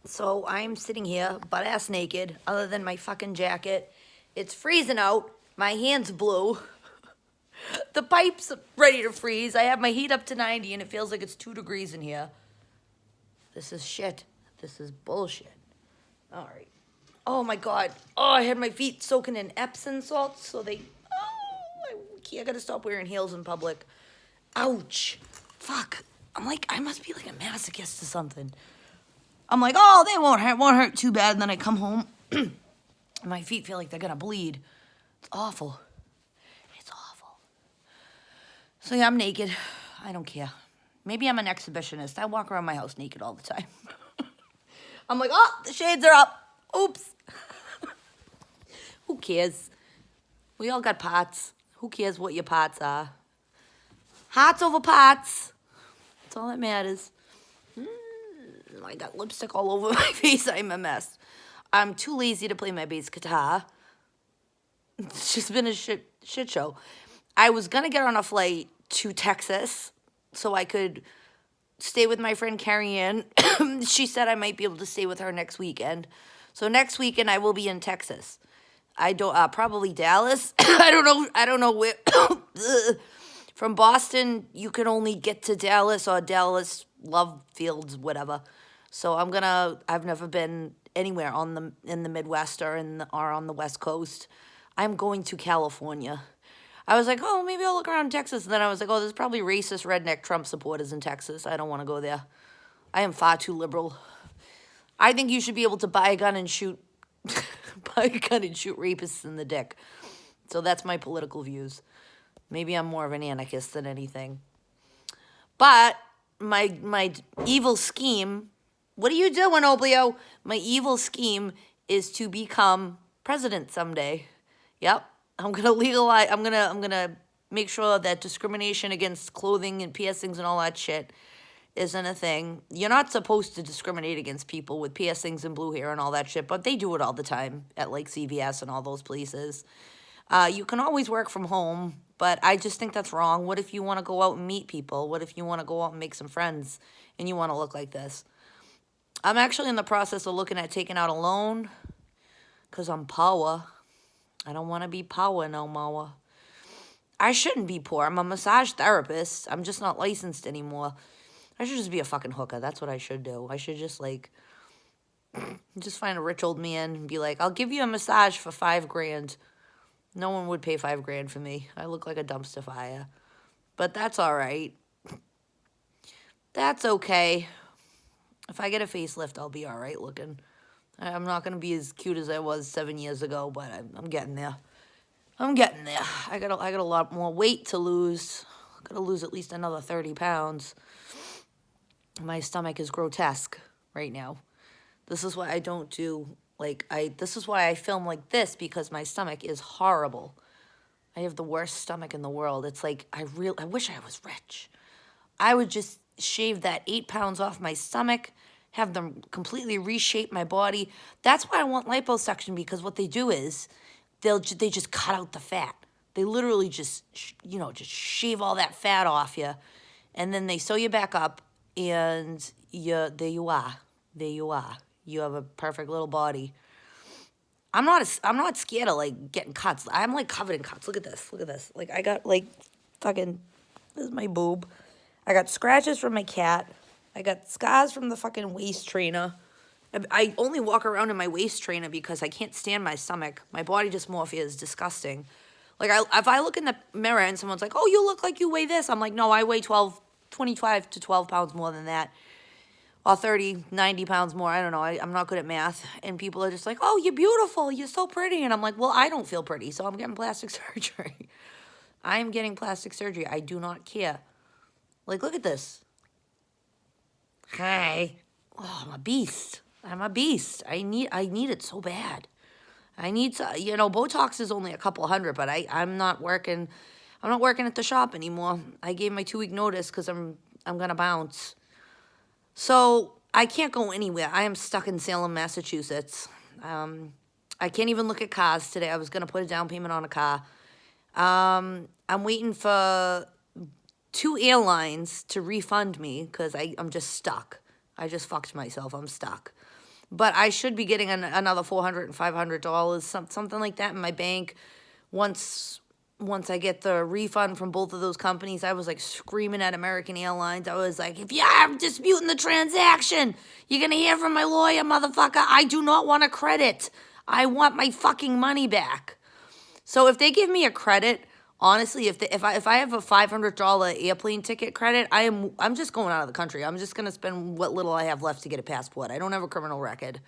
So I'm sitting here, butt ass naked, other than my fucking jacket. It's freezing out. My hand's blue. The pipe's ready to freeze. I have my heat up to 90 and it feels like it's 2 degrees in here. This is shit. This is bullshit. All right. Oh my God. Oh, I had my feet soaking in Epsom salts, so they. Oh, I gotta stop wearing heels in public. Ouch. Fuck. I must be like a masochist or something. I'm like, oh, they won't hurt too bad. And then I come home, and my feet feel like they're gonna bleed. It's awful. It's awful. So yeah, I'm naked. I don't care. Maybe I'm an exhibitionist. I walk around my house naked all the time. I'm like, oh, the shades are up. Oops. Who cares? We all got pots. Who cares what your pots are? Hots over pots. That's all that matters. I got lipstick all over my face. I'm a mess. I'm too lazy to play my bass guitar. It's just been a shit show. I was going to get on a flight to Texas so I could stay with my friend Carrie Ann. She said I might be able to stay with her next weekend. So next weekend I will be in Texas. I don't probably Dallas. I don't know where. From Boston, you can only get to Dallas or Dallas Love Fields, whatever. So I've never been anywhere in the Midwest or on the West Coast. I'm going to California. I was like, oh, maybe I'll look around Texas. And then I was like, oh, there's probably racist redneck Trump supporters in Texas. I don't want to go there. I am far too liberal. I think you should be able to buy a gun and shoot rapists in the dick. So that's my political views. Maybe I'm more of an anarchist than anything. But my evil scheme, what are you doing, Oblio? My evil scheme is to become president someday. Yep. I'm gonna make sure that discrimination against clothing and piercings and all that shit isn't a thing. You're not supposed to discriminate against people with piercings and blue hair and all that shit, but they do it all the time at like CVS and all those places. You can always work from home, but I just think that's wrong. What if you want to go out and meet people? What if you want to go out and make some friends and you want to look like this? I'm actually in the process of looking at taking out a loan because I'm poor. I don't want to be poor no more. I shouldn't be poor. I'm a massage therapist. I'm just not licensed anymore. I should just be a fucking hooker. That's what I should do. I should just find a rich old man and be like, I'll give you a massage for $5,000. No one would pay $5,000 for me. I look like a dumpster fire. But that's all right. That's okay. If I get a facelift, I'll be all right looking. I'm not going to be as cute as I was 7 years ago, but I'm getting there. I'm getting there. I got a lot more weight to lose. I got to lose at least another 30 pounds. My stomach is grotesque right now. This is why I don't do, this is why I film like this, because my stomach is horrible. I have the worst stomach in the world. It's like, I wish I was rich. I would just shave that 8 pounds off my stomach, have them completely reshape my body. That's why I want liposuction, because what they do is they just cut out the fat. They literally just shave all that fat off you, and then they sew you back up, and there you are. There you are. You have a perfect little body. I'm not scared of getting cuts. I'm covered in cuts. Look at this. Look at this. I got fucking, this is my boob. I got scratches from my cat. I got scars from the fucking waist trainer. I only walk around in my waist trainer because I can't stand my stomach. My body dysmorphia is disgusting. If I look in the mirror and someone's like, oh, you look like you weigh this. I'm like, no, I weigh 25 to 12 pounds more than that. Or 30, 90 pounds more. I don't know. I'm not good at math. And people are just like, oh, you're beautiful. You're so pretty. And I'm like, well, I don't feel pretty, so I'm getting plastic surgery. I am getting plastic surgery. I do not care. Look at this. Hi. Oh, I'm a beast. I'm a beast. I need it so bad. I need to, Botox is only a couple $100, but I'm not working at the shop anymore. I gave my 2-week notice because I'm going to bounce. So I can't go anywhere. I am stuck in Salem, Massachusetts. I can't even look at cars today. I was going to put a down payment on a car. I'm waiting for 2 airlines to refund me because I'm just stuck. I just fucked myself. I'm stuck. But I should be getting another $400 and $500, something like that in my bank. Once I get the refund from both of those companies, I was like screaming at American Airlines. I was like, if you're disputing the transaction, you're going to hear from my lawyer, motherfucker. I do not want a credit. I want my fucking money back. So if they give me a credit, honestly, if I have a $500 airplane ticket credit, I'm just going out of the country. I'm just gonna spend what little I have left to get a passport. I don't have a criminal record.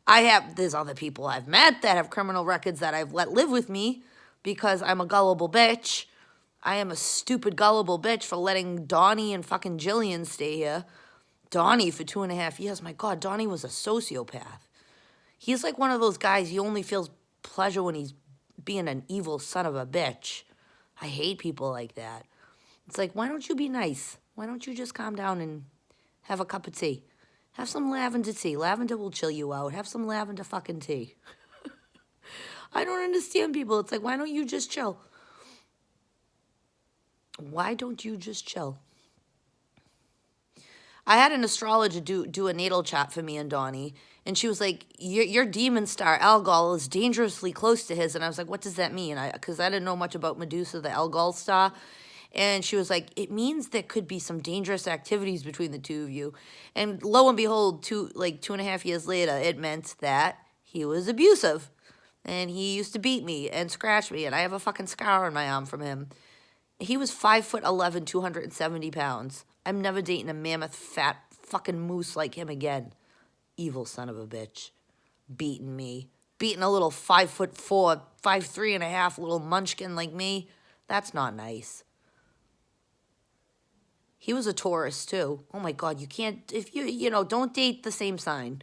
There's other people I've met that have criminal records that I've let live with me because I'm a gullible bitch. I am a stupid gullible bitch for letting Donnie and fucking Jillian stay here. Donnie for 2.5 years. My God, Donnie was a sociopath. He's like one of those guys, he only feels pleasure when he's being an evil son of a bitch. I hate people like that. It's like, why don't you be nice? Why don't you just calm down and have a cup of tea? Have some lavender tea. Lavender will chill you out. Have some lavender fucking tea. I don't understand people. It's like, why don't you just chill? Why don't you just chill? I had an astrologer do a natal chart for me and Donnie, and she was like, your demon star, Algol, is dangerously close to his. And I was like, what does that mean? Because I didn't know much about Medusa, the Algol star. And she was like, it means there could be some dangerous activities between the two of you. And lo and behold, 2.5 years later, it meant that he was abusive. And he used to beat me and scratch me, and I have a fucking scar on my arm from him. He was 5'11", 270 pounds. I'm never dating a mammoth, fat, fucking moose like him again. Evil son of a bitch. Beating me. Beating a little 5'4", 5'3.5" little munchkin like me. That's not nice. He was a Taurus, too. Oh, my God, you can't... If don't date the same sign.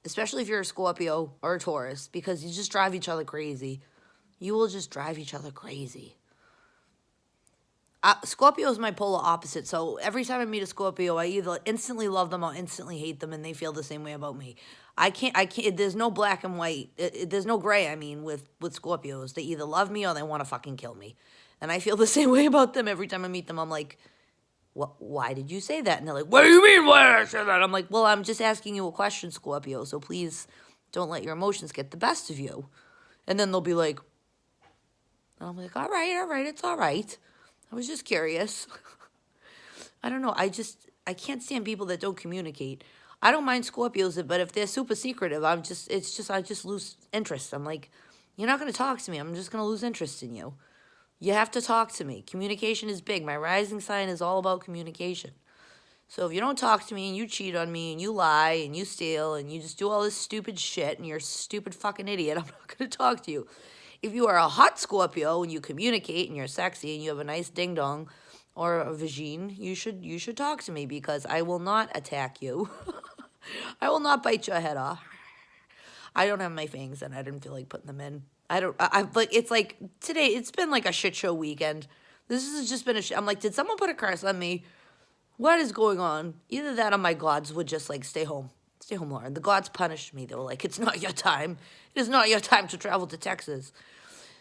Especially if you're a Scorpio or a Taurus. Because you just drive each other crazy. You will just drive each other crazy. Scorpio is my polar opposite, so every time I meet a Scorpio, I either instantly love them or instantly hate them, and they feel the same way about me. I can't, there's no black and white, there's no gray, with Scorpios. They either love me or they want to fucking kill me. And I feel the same way about them every time I meet them. I'm like, why did you say that? And they're like, what do you mean, why did I say that? I'm like, well, I'm just asking you a question, Scorpio, so please don't let your emotions get the best of you. And then they'll be like, and I'm like, all right, it's all right. I was just curious. I don't know. I can't stand people that don't communicate. I don't mind Scorpios, but if they're super secretive, I just lose interest. I'm like, you're not going to talk to me. I'm just going to lose interest in you. You have to talk to me. Communication is big. My rising sign is all about communication. So if you don't talk to me and you cheat on me and you lie and you steal and you just do all this stupid shit and you're a stupid fucking idiot, I'm not going to talk to you. If you are a hot Scorpio and you communicate and you're sexy and you have a nice ding-dong or a vagine, you should talk to me because I will not attack you. I will not bite your head off. I don't have my fangs and I didn't feel like putting them in. It's like today, it's been like a shit show weekend. This has just been I'm like, did someone put a curse on me? What is going on? Either that or my gods would just like, stay home. Stay home, Lauren. The gods punished me. They were like, it's not your time. It is not your time to travel to Texas.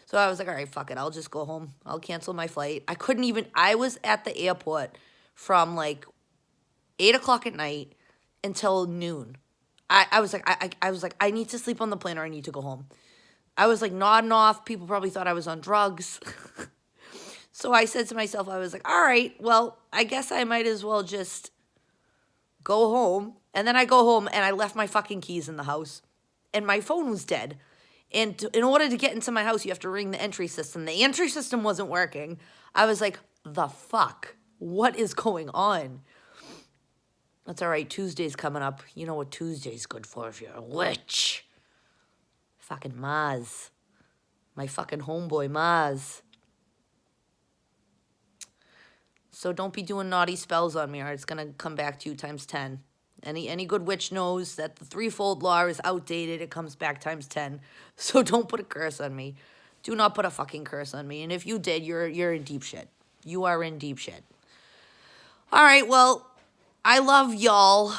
So I was like, all right, fuck it. I'll just go home. I'll cancel my flight. I was at the airport from like 8 o'clock at night until noon. I was like, I need to sleep on the plane or I need to go home. I was like nodding off. People probably thought I was on drugs. So I said to myself, I was like, all right, well, I guess I might as well just go home. And then I go home and I left my fucking keys in the house. And my phone was dead. And in order to get into my house, you have to ring the entry system. The entry system wasn't working. I was like, the fuck? What is going on? That's all right. Tuesday's coming up. You know what Tuesday's good for if you're a witch. Fucking Maz. My fucking homeboy Maz. So don't be doing naughty spells on me or it's going to come back to you times 10. Any good witch knows that the threefold law is outdated. It comes back times 10. So don't put a curse on me. Do not put a fucking curse on me. And if you did, you're in deep shit. You are in deep shit. All right, well, I love y'all,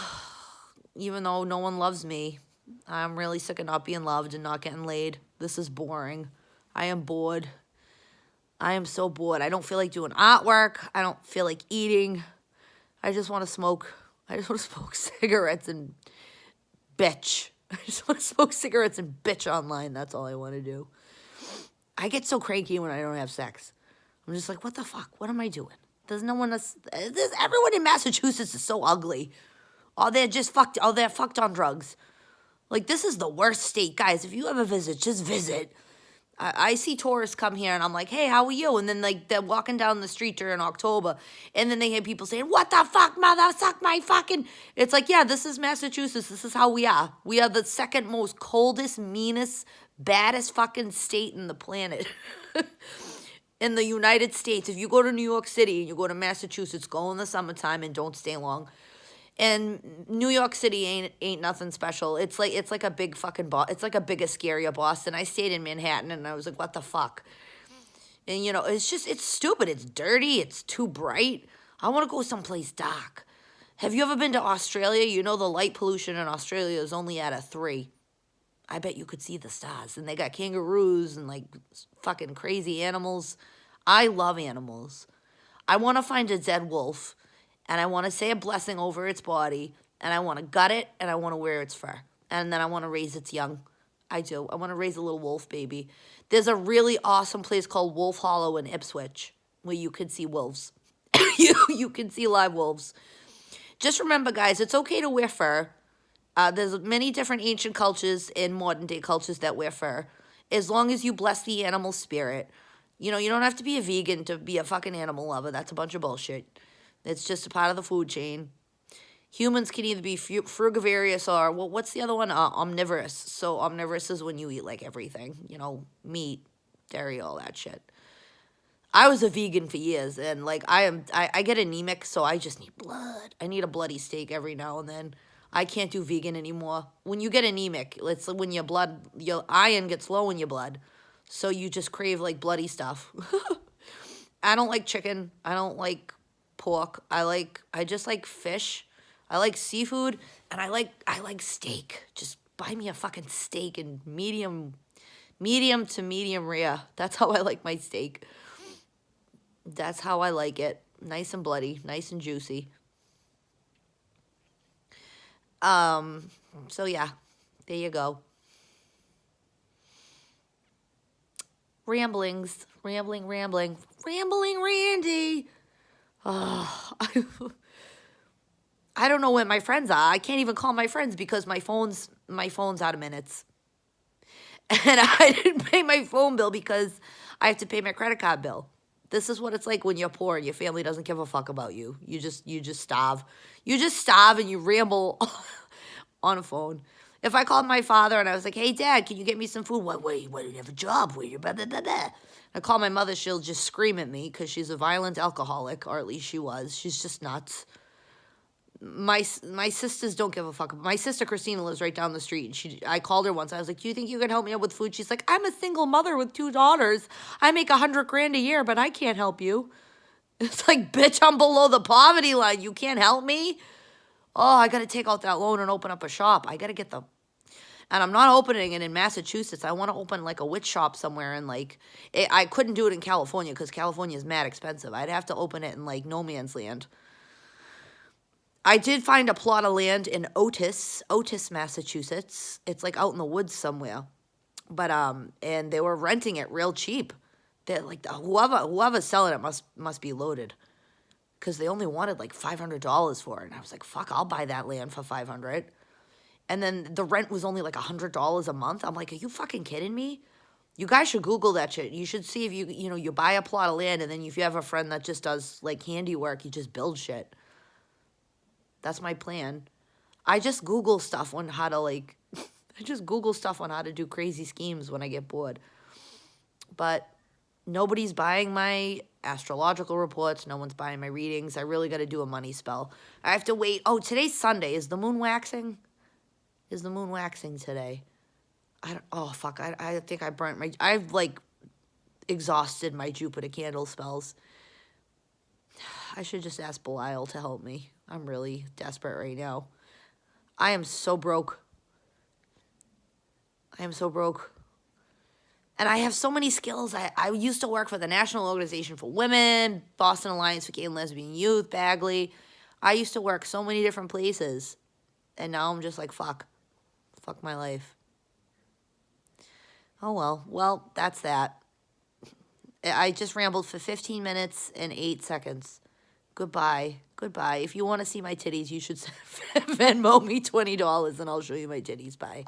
even though no one loves me. I'm really sick of not being loved and not getting laid. This is boring. I am bored. I am so bored. I don't feel like doing artwork. I don't feel like eating. I just want to smoke. I just want to smoke cigarettes and bitch. I just want to smoke cigarettes and bitch online. That's all I want to do. I get so cranky when I don't have sex. I'm just like, what the fuck? What am I doing? There's no one else. Everyone in Massachusetts is so ugly. Oh, they're just fucked. Oh, they're fucked on drugs. Like, this is the worst state. Guys, if you ever visit, just visit. I see tourists come here, and I'm like, hey, how are you? And then, like, they're walking down the street during October, and then they hear people saying, what the fuck, mother, suck my fucking... It's like, yeah, this is Massachusetts. This is how we are. We are the second most coldest, meanest, baddest fucking state in the planet. In the United States. If you go to New York City and you go to Massachusetts, go in the summertime and don't stay long. And New York City ain't nothing special. It's like a big fucking it's like a bigger, scarier Boston. I stayed in Manhattan and I was like, what the fuck? And you know, it's stupid. It's dirty. It's too bright. I want to go someplace dark. Have you ever been to Australia? You know the light pollution in Australia is only at a 3. I bet you could see the stars. And they got kangaroos and like fucking crazy animals. I love animals. I want to find a dead wolf. And I want to say a blessing over its body, and I want to gut it, and I want to wear its fur. And then I want to raise its young. I do. I want to raise a little wolf baby. There's a really awesome place called Wolf Hollow in Ipswich where you can see wolves. you can see live wolves. Just remember, guys, it's okay to wear fur. There's many different ancient cultures and modern-day cultures that wear fur. As long as you bless the animal spirit. You know, you don't have to be a vegan to be a fucking animal lover. That's a bunch of bullshit. It's just a part of the food chain. Humans can either be frugivorous or, well, what's the other one? Omnivorous. So omnivorous is when you eat, like, everything. You know, meat, dairy, all that shit. I was a vegan for years, and, like, I get anemic, so I just need blood. I need a bloody steak every now and then. I can't do vegan anymore. When you get anemic, it's when your iron gets low in your blood. So you just crave, like, bloody stuff. I don't like chicken. I don't like pork. I just like fish. I like seafood, and I like steak. Just buy me a fucking steak and medium to medium rare. That's how I like my steak. That's how I like it. Nice and bloody, nice and juicy. So yeah, there you go. Ramblings, rambling Randy. Oh, I don't know where my friends are. I can't even call my friends because my phone's out of minutes. And I didn't pay my phone bill because I have to pay my credit card bill. This is what it's like when you're poor and your family doesn't give a fuck about you. You just starve. You just starve and you ramble on a phone. If I called my father and I was like, hey, Dad, can you get me some food? What, do you have a job? Where you blah, blah, blah, blah. I call my mother, she'll just scream at me because she's a violent alcoholic, or at least she was. She's just nuts. My sisters don't give a fuck. My sister Christina lives right down the street. And I called her once. I was like, do you think you can help me out with food? She's like, I'm a single mother with 2 daughters. I make $100,000 a year, but I can't help you. It's like, bitch, I'm below the poverty line. You can't help me? Oh, I got to take out that loan and open up a shop. I got to get and I'm not opening it in Massachusetts. I want to open like a witch shop somewhere. And like, I couldn't do it in California because California is mad expensive. I'd have to open it in like no man's land. I did find a plot of land in Otis, Massachusetts. It's like out in the woods somewhere. But, and they were renting it real cheap. They're like, whoever's selling it must be loaded. Because they only wanted like $500 for it. And I was like, fuck, I'll buy that land for $500. And then the rent was only like $100 a month. I'm like, are you fucking kidding me? You guys should Google that shit. You should see if you buy a plot of land, and then if you have a friend that just does like handiwork, you just build shit. That's my plan. I just Google stuff on how to do crazy schemes when I get bored. But nobody's buying my astrological reports. No one's buying my readings. I really got to do a money spell. I have to wait. Oh, today's Sunday. Is the moon waxing? Is the moon waxing today? I think I burnt I've like exhausted my Jupiter candle spells. I should just ask Belial to help me. I'm really desperate right now. I am so broke. And I have so many skills. I used to work for the National Organization for Women, Boston Alliance for Gay and Lesbian Youth, Bagley. I used to work so many different places. And now I'm just like, fuck. Fuck my life. Oh, well. Well, that's that. I just rambled for 15 minutes and 8 seconds. Goodbye. Goodbye. If you want to see my titties, you should Venmo me $20 and I'll show you my titties. Bye.